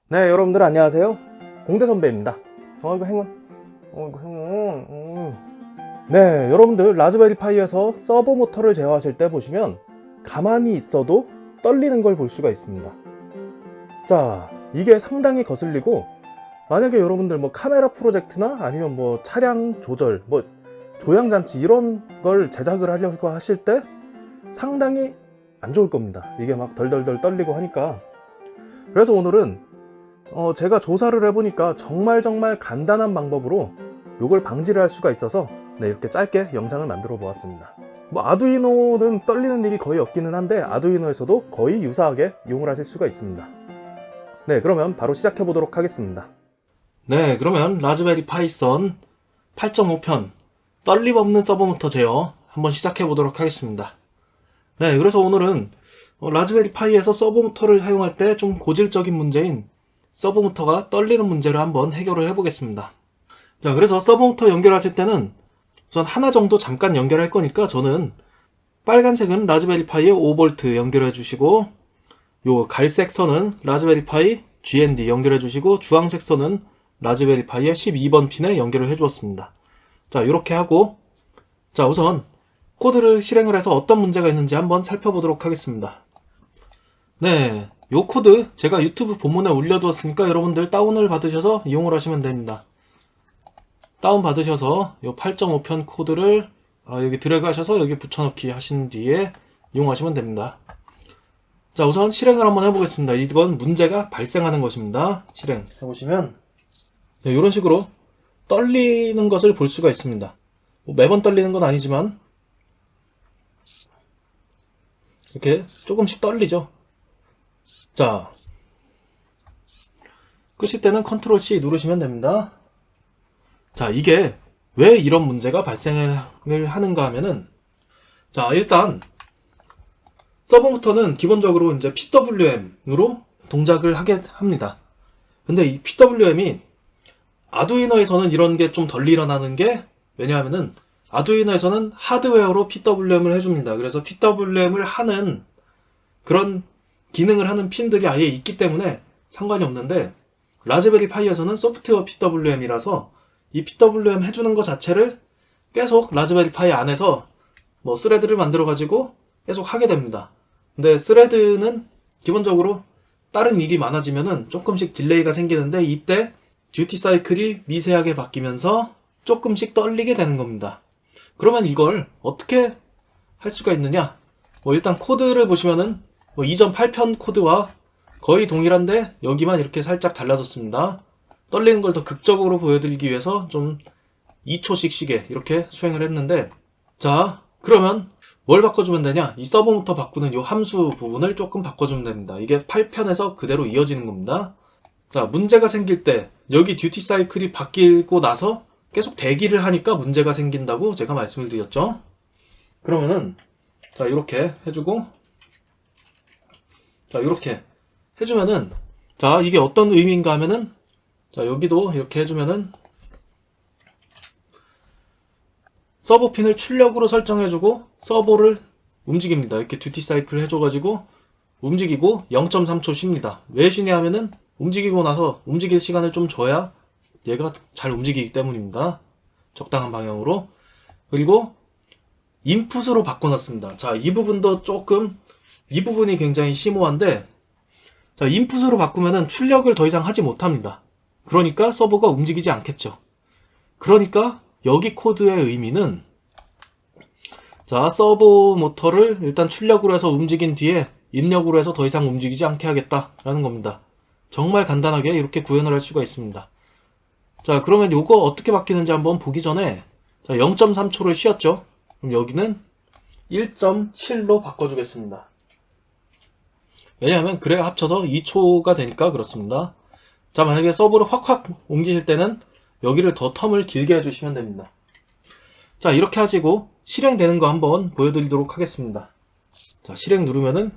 네, 여러분들 안녕하세요. 공대 선배입니다. 이거 행운. 이거 행운. 네, 여러분들 라즈베리 파이에서 서버 모터를 제어하실 때 보시면 가만히 있어도 떨리는 걸 볼 수가 있습니다. 자, 이게 상당히 거슬리고 만약에 여러분들 뭐 카메라 프로젝트나 아니면 뭐 차량 조절, 뭐 조향장치 이런 걸 제작을 하려고 하실 때 상당히 안 좋을 겁니다. 이게 막 덜덜덜 떨리고 하니까. 그래서 오늘은 제가 조사를 해보니까 정말 간단한 방법으로 이걸 방지를 할 수가 있어서 이렇게 짧게 영상을 만들어 보았습니다. 뭐 아두이노는 떨리는 일이 거의 없기는 한데 아두이노에서도 거의 유사하게 이용을 하실 수가 있습니다. 네, 그러면 바로 시작해 보도록 하겠습니다. 네, 그러면 라즈베리 파이썬 8.5편 떨림 없는 서버 모터 제어 한번 시작해 보도록 하겠습니다. 네, 그래서 오늘은 라즈베리 파이에서 서버 모터를 사용할 때 좀 고질적인 문제인 서버 모터가 떨리는 문제를 한번 해결을 해보겠습니다. 자, 그래서 서버 모터 연결하실 때는 우선 하나 정도 잠깐 연결할 거니까 저는 빨간색은 라즈베리 파이에 5V 연결해 주시고 요 갈색 선은 라즈베리 파이 GND 연결해 주시고 주황색 선은 라즈베리 파이에 12번 핀에 연결을 해 주었습니다. 자, 이렇게 하고 자, 우선 코드를 실행을 해서 어떤 문제가 있는지 한번 살펴보도록 하겠습니다. 네, 요 코드 제가 유튜브 본문에 올려두었으니까 여러분들 다운을 받으셔서 이용을 하시면 됩니다. 다운 받으셔서 요 8.5편 코드를 여기 드래그 하셔서 여기 붙여넣기 하신 뒤에 이용하시면 됩니다. 자, 우선 실행을 한번 해보겠습니다. 이건 문제가 발생하는 것입니다. 실행 해보시면 네, 이런 식으로 떨리는 것을 볼 수가 있습니다. 매번 떨리는 건 아니지만 이렇게 조금씩 떨리죠. 자, 끄실 때는 컨트롤 C 누르시면 됩니다. 자, 이게 왜 이런 문제가 발생을 하는가 하면은 자, 일단 서버 모터는 기본적으로 이제 PWM으로 동작을 하게 합니다. 근데 이 PWM이 아두이노에서는 이런 게 좀 덜 일어나는 게 왜냐하면은 아두이노에서는 하드웨어로 PWM을 해줍니다. 그래서 PWM을 하는 그런 기능을 하는 핀들이 아예 있기 때문에 상관이 없는데 라즈베리 파이에서는 소프트웨어 PWM이라서 이 PWM 해주는 것 자체를 계속 라즈베리 파이 안에서 뭐 스레드를 만들어 가지고 계속 하게 됩니다. 근데 스레드는 기본적으로 다른 일이 많아지면은 조금씩 딜레이가 생기는데 이때 듀티 사이클이 미세하게 바뀌면서 조금씩 떨리게 되는 겁니다. 그러면 이걸 어떻게 할 수가 있느냐? 일단 코드를 보시면은 2.8편 코드와 거의 동일한데 여기만 이렇게 살짝 달라졌습니다. 떨리는 걸 더 극적으로 보여드리기 위해서 좀 2초씩 쉬게 이렇게 수행을 했는데 자, 그러면 뭘 바꿔주면 되냐? 이 서버 모터 바꾸는 이 함수 부분을 조금 바꿔주면 됩니다. 이게 8편에서 그대로 이어지는 겁니다. 자, 문제가 생길 때 여기 듀티 사이클이 바뀌고 나서 계속 대기를 하니까 문제가 생긴다고 제가 말씀을 드렸죠. 그러면은 자, 이렇게 해주고 자, 이렇게 해주면은 자, 이게 어떤 의미인가 하면은 자, 여기도 이렇게 해주면은 서버 핀을 출력으로 설정해주고 서버를 움직입니다. 이렇게 듀티 사이클을 해줘가지고 움직이고 0.3초 쉽니다. 왜 쉬냐 하면은 움직이고 나서 움직일 시간을 좀 줘야 얘가 잘 움직이기 때문입니다. 적당한 방향으로. 그리고 인풋으로 바꿔놨습니다. 자, 이 부분도 조금 이 부분이 굉장히 심오한데 자, 인풋으로 바꾸면은 출력을 더 이상 하지 못합니다. 그러니까 서버가 움직이지 않겠죠. 그러니까 여기 코드의 의미는 자, 서버 모터를 일단 출력으로 해서 움직인 뒤에 입력으로 해서 더 이상 움직이지 않게 하겠다라는 겁니다. 정말 간단하게 이렇게 구현을 할 수가 있습니다. 자, 그러면 이거 어떻게 바뀌는지 한번 보기 전에 자, 0.3초를 쉬었죠. 그럼 여기는 1.7로 바꿔주겠습니다. 왜냐하면 그래야 합쳐서 2초가 되니까 그렇습니다. 자, 만약에 서버를 확 옮기실 때는 여기를 더 텀을 길게 해주시면 됩니다. 자, 이렇게 하시고 실행되는 거 한번 보여드리도록 하겠습니다. 자, 실행 누르면은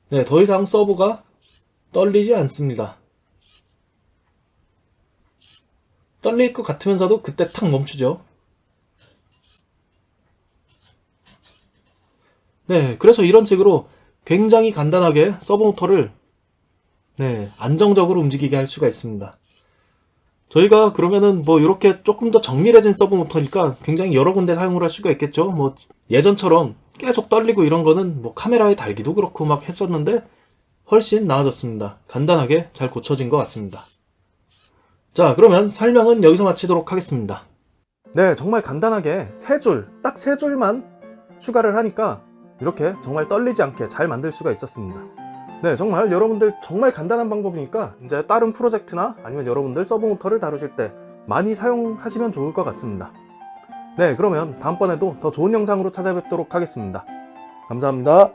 네, 더 이상 서버가 떨리지 않습니다. 떨릴 것 같으면서도 그때 탁 멈추죠. 네, 그래서 이런 식으로 굉장히 간단하게 서브모터를 안정적으로 움직이게 할 수가 있습니다. 저희가 그러면은 뭐 이렇게 조금 더 정밀해진 서브모터니까 굉장히 여러 군데 사용을 할 수가 있겠죠. 뭐 예전처럼 계속 떨리고 이런 거는 뭐 카메라에 달기도 그렇고 막 했었는데 훨씬 나아졌습니다. 간단하게 잘 고쳐진 것 같습니다. 자, 그러면 설명은 여기서 마치도록 하겠습니다. 네, 정말 간단하게 딱 세 줄만 추가를 하니까 이렇게 정말 떨리지 않게 잘 만들 수가 있었습니다. 네, 정말 여러분들 정말 간단한 방법이니까 이제 다른 프로젝트나 아니면 여러분들 서브모터를 다루실 때 많이 사용하시면 좋을 것 같습니다. 네, 그러면 다음번에도 더 좋은 영상으로 찾아뵙도록 하겠습니다. 감사합니다.